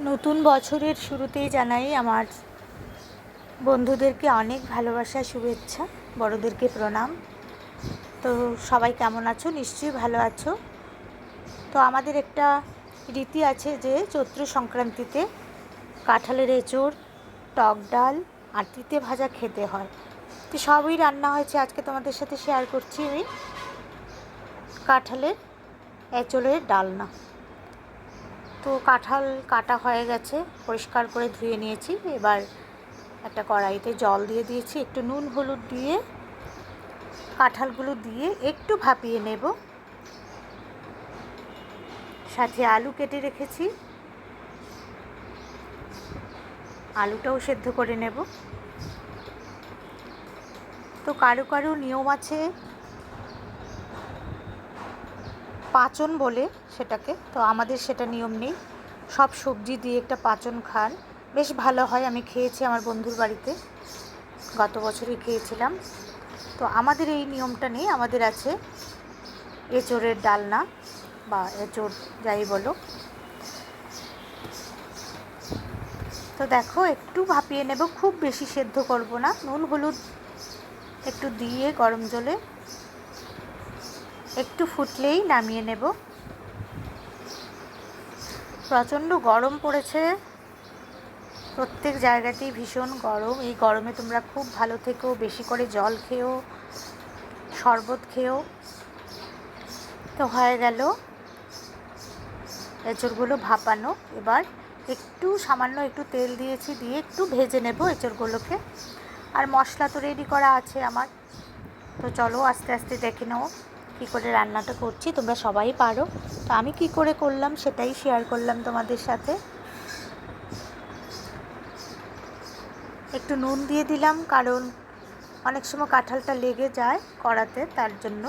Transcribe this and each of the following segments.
নতুন বছরের শুরুতেই জানাই আমার বন্ধুদেরকে অনেক ভালোবাসা, শুভেচ্ছা, বড়দেরকে প্রণাম। তো সবাই কেমন আছো? নিশ্চয়ই ভালো আছো। তো আমাদের একটা রীতি আছে যে চৈত্র সংক্রান্তিতে কাঁঠালের এঁচোড়, টক ডাল আর তিতে ভাজা খেতে হয়। তো সবই রান্না হয়েছে, আজকে তোমাদের সাথে শেয়ার করছি আমি কাঁঠালের এঁচোড়ের ডালনা। তো কাঁঠাল কাটা হয়ে গেছে, পরিষ্কার করে ধুয়ে নিয়েছি। এবার একটা কড়াইতে জল দিয়ে দিয়েছি, একটু নুন হলুদ দিয়ে কাঁঠালগুলো দিয়ে একটু ভাপিয়ে নেব। সাথে আলু কেটে রেখেছি, আলুটাও সেদ্ধ করে নেব। তো কারো কারো নিয়ম আছে পাচন বলে সেটাকে, তো আমাদের সেটা নিয়ম নেই। সব সবজি দিয়ে একটা পাচন খান, বেশ ভালো হয়। আমি খেয়েছি আমার বন্ধুর বাড়িতে, গত বছরই খেয়েছিলাম। তো আমাদের এই নিয়মটা নেই, আমাদের আছে এঁচোড়ের ডালনা বা এঁচোড় যাই বলো। তো দেখো একটু ভাপিয়ে নেব, খুব বেশি সেদ্ধ করব না। নুন হলুদ একটু দিয়ে গরম জলে একটু ফুটলেই নামিয়ে নেব। প্রচণ্ড গরম পড়েছে, প্রত্যেক জায়গাতেই ভীষণ গরম। এই গরমে তোমরা খুব ভালো থেকো, বেশি করে জল খেও, শরবত খেও। তো হয়ে গেল এঁচোড়গুলো ভাপানো। এবার একটু সামান্য একটু তেল দিয়েছি, দিয়ে একটু ভেজে নেব এঁচোড়গুলোকে। আর মশলা তো রেডি করা আছে আমার। তো চলো আস্তে আস্তে দেখে নাও কী করে রান্নাটা করছি। তোমরা সবাই পারো, তো আমি কি করে করলাম সেটাই শেয়ার করলাম তোমাদের সাথে। একটু নুন দিয়ে দিলাম, কারণ অনেক সময় কাঁঠালটা লেগে যায় কড়াতে, তার জন্য।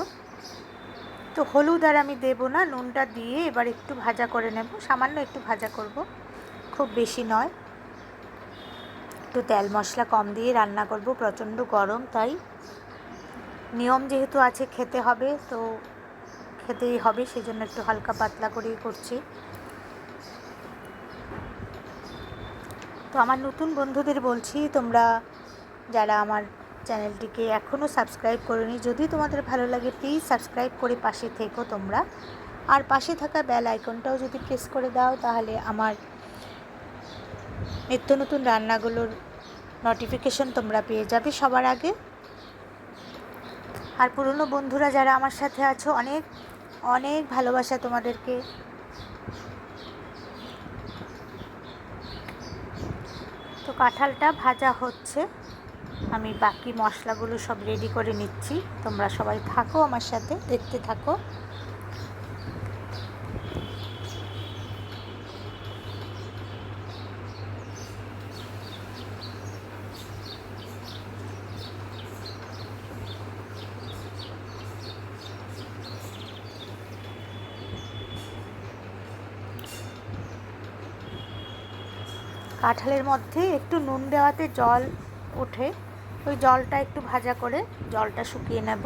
তো হলুদ আর আমি দেবো না, নুনটা দিয়ে এবার একটু ভাজা করে নেব। সামান্য একটু ভাজা করব, খুব বেশি নয়। একটু তেল মশলা কম দিয়ে রান্না করব, প্রচণ্ড গরম, তাই নিয়ম যেহেতু আছে খেতে হবে, তো খেতেই হবে, সেই জন্য একটু হালকা পাতলা করেই করছি। তো আমার নতুন বন্ধুদের বলছি, তোমরা যারা আমার চ্যানেলটিকে এখনও সাবস্ক্রাইব করোনি, যদি তোমাদের ভালো লাগে প্লিজ সাবস্ক্রাইব করে পাশে থেকো তোমরা। আর পাশে থাকা বেল আইকনটাও যদি প্রেস করে দাও, তাহলে আমার নিত্য নতুন রান্নাগুলোর নোটিফিকেশন তোমরা পেয়ে যাবে সবার আগে। আর পুরনো বন্ধুরা যারা আমার সাথে আছো, অনেক অনেক ভালোবাসা তোমাদেরকে। তো কাঁঠালটা ভাজা হচ্ছে, আমি বাকি মশলাগুলো সব রেডি করে নিচ্ছি। তোমরা সবাই থাকো আমার সাথে, দেখতে থাকো। কাঁঠালের মধ্যে একটু নুন দেওয়াতে জল ওঠে, ওই জলটা একটু ভাজা করে জলটা শুকিয়ে নেব।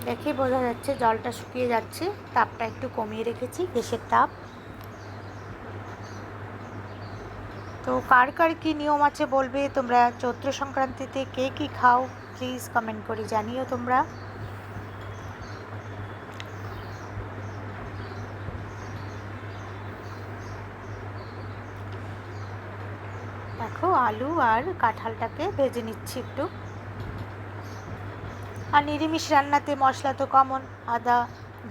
দেখে বোঝা যাচ্ছে জলটা শুকিয়ে যাচ্ছে। তাপটা একটু কমিয়ে রেখেছি, গ্যাসের তাপ। তো কার কার কী নিয়ম আছে বলবে তোমরা, চৈত্র সংক্রান্তিতে কে কী খাও প্লিজ কমেন্ট করে জানিও তোমরা। দেখো আলু আর কাঁঠালটাকে ভেজে নিচ্ছি একটু। আর নিরামিষ রান্নাতে মশলা তো কমন, আদা,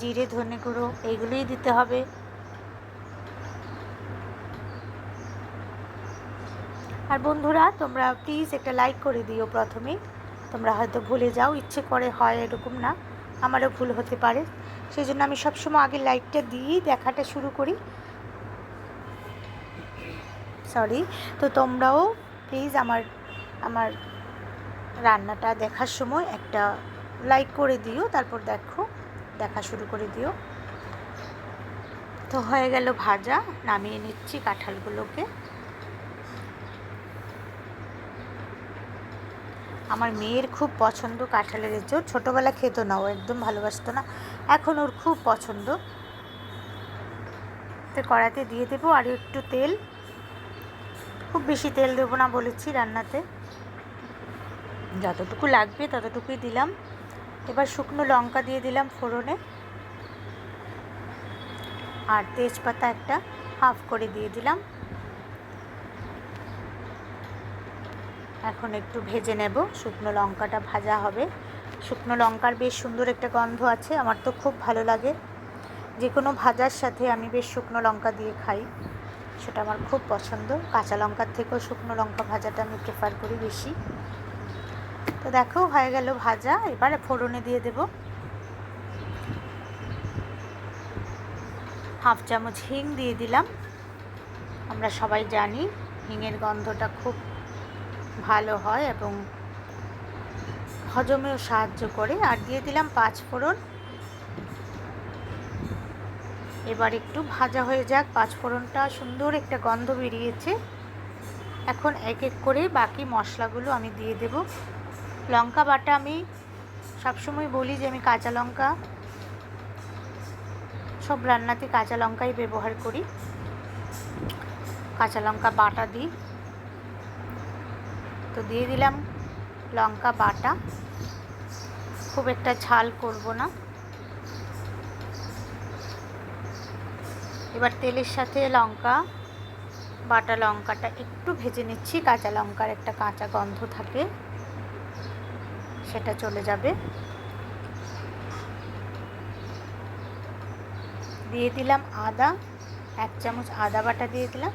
জিরে, ধনে গুঁড়ো এইগুলোই দিতে হবে। আর বন্ধুরা তোমরা প্লিজ একটা লাইক করে দিও প্রথমেই। তোমরা হয়তো ভুলে যাও, ইচ্ছে করে হয় এরকম না, আমারও ভুল হতে পারে। সেই জন্য আমি সবসময় আগে লাইকটা দিয়েই দেখাটা শুরু করি, সরি। তো তোমরাও প্লিজ আমার আমার রান্নাটা দেখার সময় একটা লাইক করে দিও, তারপর দেখা শুরু করে দিও। তো হয়ে গেল ভাজা, নামিয়ে নিচ্ছি কাঁঠালগুলোকে। আমার মেয়ের খুব পছন্দ কাঁঠালের এঁচোড়। ছোটোবেলা খেতো না, ও একদম ভালোবাসতো না, এখন ওর খুব পছন্দ। তো কড়াতে দিয়ে দেবো আর একটু তেল, খুব বেশি তেল দেবো না বলেছি রান্নাতে, যতটুকু লাগবে ততটুকুই দিলাম। এবার শুকনো লঙ্কা দিয়ে দিলাম ফোড়নে, আর তেজপাতা একটা হাফ করে দিয়ে দিলাম। এখন একটু ভেজে নেব, শুকনো লঙ্কাটা ভাজা হবে। শুকনো লঙ্কার বেশ সুন্দর একটা গন্ধ আছে, আমার তো খুব ভালো লাগে। যে কোনো ভাজার সাথে আমি বেশ শুকনো লঙ্কা দিয়ে খাই, সেটা আমার খুব পছন্দ। কাঁচা লঙ্কার থেকেও শুকনো লঙ্কা ভাজাটা আমি প্রেফার করি বেশি। তো দেখো হয়ে গেল ভাজা, এবার ফোড়নে দিয়ে দেব হাফ চামচ হিং দিয়ে দিলাম। আমরা সবাই জানি হিঙের গন্ধটা খুব ভালো হয় এবং হজমেও সাহায্য করে। আর দিয়ে দিলাম 5 ফোড়ন। এবার একটু ভাজা হয়ে যাক, 5 ফোড়নটা সুন্দর একটা গন্ধ বেরিয়েছে। এখন এক এক করে বাকি মশলাগুলো আমি দিয়ে দেব। লঙ্কা বাটা আমি সবসময় বলি যে আমি কাঁচা লঙ্কা, সব রান্নাতে কাঁচা লঙ্কাই ব্যবহার করি, কাঁচা লঙ্কা বাটা দিই। তো দিয়ে দিলাম লঙ্কা বাটা, খুব একটা ঝাল করব না। এবার তেলের সাথে বাটা লঙ্কাটা একটু ভেজে নিচ্ছি, কাঁচা লঙ্কার একটা কাঁচা গন্ধ থাকে, সেটা চলে যাবে। দিয়ে দিলাম আদা, 1 চামচ আদা বাটা দিয়ে দিলাম।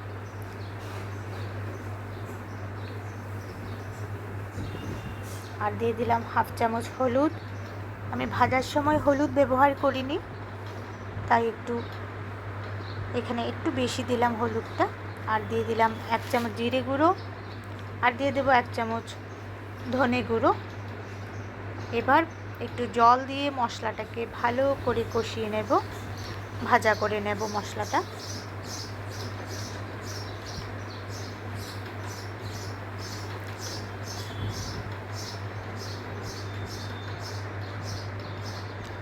আর দিয়ে দিলাম হাফ চামচ হলুদ। আমি ভাজার সময় হলুদ ব্যবহার করিনি, তাই এখানে একটু বেশি দিলাম হলুদটা। আর দিয়ে দিলাম 1 চামচ জিরে গুঁড়ো, আর দিয়ে দেবো 1 চামচ ধনে গুঁড়ো। এবার একটু জল দিয়ে মশলাটাকে ভালো করে কষিয়ে নেব, ভাজা করে নেব মশলাটা।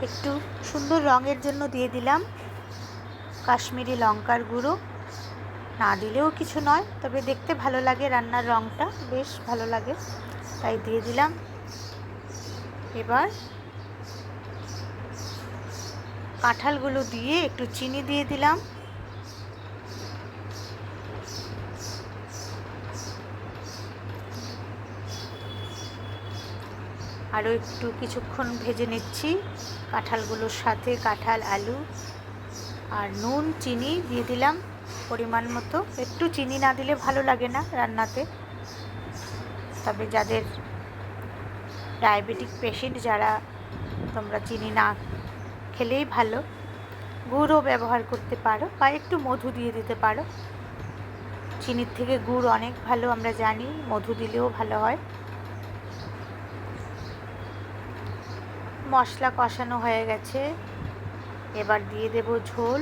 একটু সুন্দর রঙের জন্য দিয়ে দিলাম কাশ্মীরি লঙ্কার গুঁড়ো, না দিলেও কিছু নয়, তবে দেখতে ভালো লাগে, রান্নার রঙটা বেশ ভালো লাগে, তাই দিয়ে দিলাম। এবার কাঁঠালগুলো দিয়ে একটু চিনি দিয়ে দিলাম। আরও একটু কিছুক্ষণ ভেজে নিচ্ছি কাঁঠালগুলোর সাথে, কাঁঠাল আলু। আর নুন চিনি দিয়ে দিলাম পরিমাণ মতো, একটু চিনি না দিলে ভালো লাগে না রান্নাতে। তবে যাদের ডায়াবেটিক পেশেন্ট যারা, তোমরা চিনি না খেলেই ভালো, গুড়ও ব্যবহার করতে পারো বা একটু মধু দিয়ে দিতে পারো। চিনির থেকে গুড় অনেক ভালো, আমরা জানি, মধু দিলেও ভালো হয়। মশলা কষানো হয়ে গেছে, এবার দিয়ে দেব ঝোল।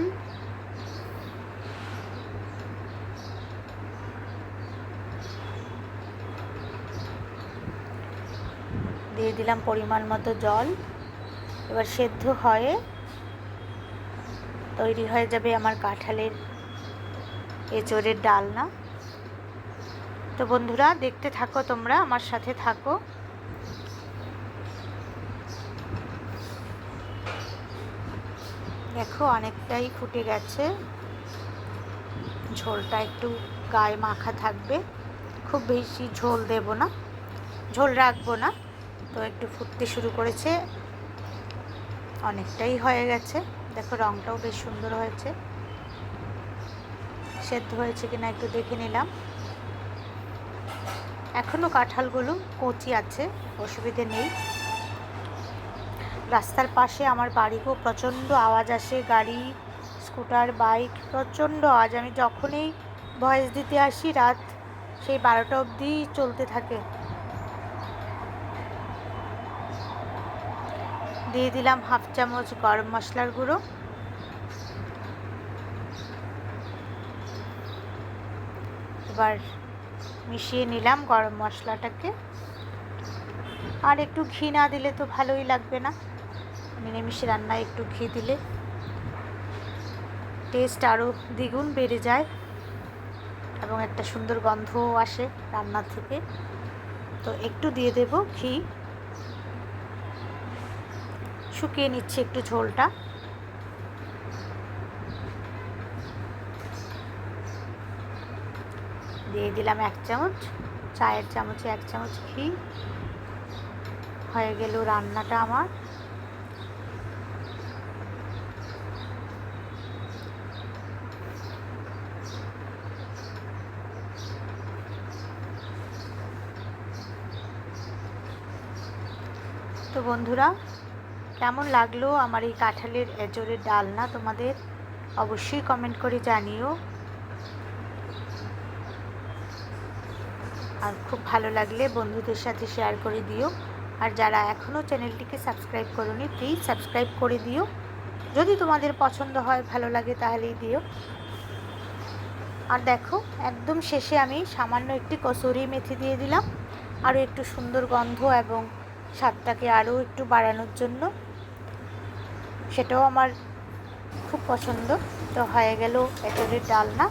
দিয়ে দিলাম পরিমাণ মতো জল। এবার সেদ্ধ হয়ে তৈরি হয়ে যাবে আমার কাঁঠালের এঁচোড়ের ডালনা। তো বন্ধুরা দেখতে থাকো, তোমরা আমার সাথে থাকো। দেখো অনেকটাই ফুটে গেছে, ঝোলটা একটু গায়ে মাখা থাকবে, খুব বেশি ঝোল দেব না, ঝোল রাখবো না। তো একটু ফুটতে শুরু করেছে, অনেকটাই হয়ে গেছে। দেখো রঙটাও বেশ সুন্দর হয়েছে, সেদ্ধ হয়েছে কিনা একটু দেখে নিলাম। এখনও কাঁঠালগুলো কচি আছে, অসুবিধে নেই। রাস্তার পাশে আমার বাড়িকেও প্রচণ্ড আওয়াজ আসে, গাড়ি, স্কুটার, বাইক, প্রচণ্ড আওয়াজ। আমি যখনই ভয়েস দিতে আসি রাত সেই 12টা অবধি চলতে থাকে। দিয়ে দিলাম হাফ চামচ গরম মশলার গুঁড়ো। এবার মিশিয়ে নিলাম গরম মশলাটাকে। আর একটু ঘি না দিলে তো ভালোই লাগবে না। নিরামিষ রান্নায় একটু ঘি দিলে টেস্ট আরও দ্বিগুণ বেড়ে যায় এবং একটা সুন্দর গন্ধও আসে রান্না থেকে। তো একটু দিয়ে দেব ঘি। শুকিয়ে নিচ্ছে একটু ঝোলটা। দিয়ে দিলাম 1 চামচ, চায়ের চামচে 1 চামচ ঘি। হয়ে গেল রান্নাটা আমার। তো বন্ধুরা, কেমন লাগলো আমার এই কাঁঠালের এঁচোড়ের ডালনা তোমাদের অবশ্যই কমেন্ট করে জানিও। আর খুব ভালো লাগলে বন্ধুদের সাথে শেয়ার করে দিও। আর যারা এখনও চ্যানেলটিকে সাবস্ক্রাইব করোনি প্লিজ সাবস্ক্রাইব করে দিও। যদি তোমাদের পছন্দ হয়, ভালো লাগে, তাহলেই দিও। আর দেখো, একদম শেষে আমি সামান্য একটি কসুরি মেথি দিয়ে দিলাম, আরও একটু সুন্দর গন্ধ এবং স্বাদটাকে আরও একটু বাড়ানোর জন্য। সেটাও আমার খুব পছন্দ। তো হয়ে গেল এঁচোড়ের ডালনা।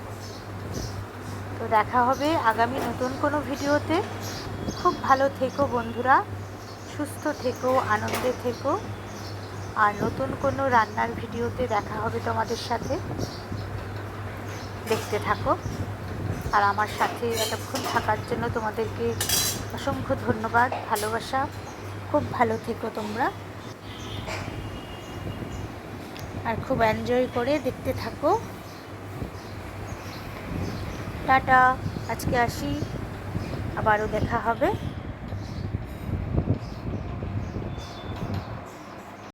তো দেখা হবে আগামী নতুন কোনো ভিডিওতে। খুব ভালো থেকো বন্ধুরা, সুস্থ থেকো, আনন্দে থেকো। আর নতুন কোনো রান্নার ভিডিওতে দেখা হবে তোমাদের সাথে। দেখতে থাকো। আর আমার সাথে এতক্ষণ থাকার জন্য তোমাদেরকে অসংখ্য ধন্যবাদ, ভালোবাসা। খুব ভালো থেকো তোমরা, আর খুব এনজয় করে দেখতে থাকো। টাটা, আজকে আসি, আবারও দেখা হবে।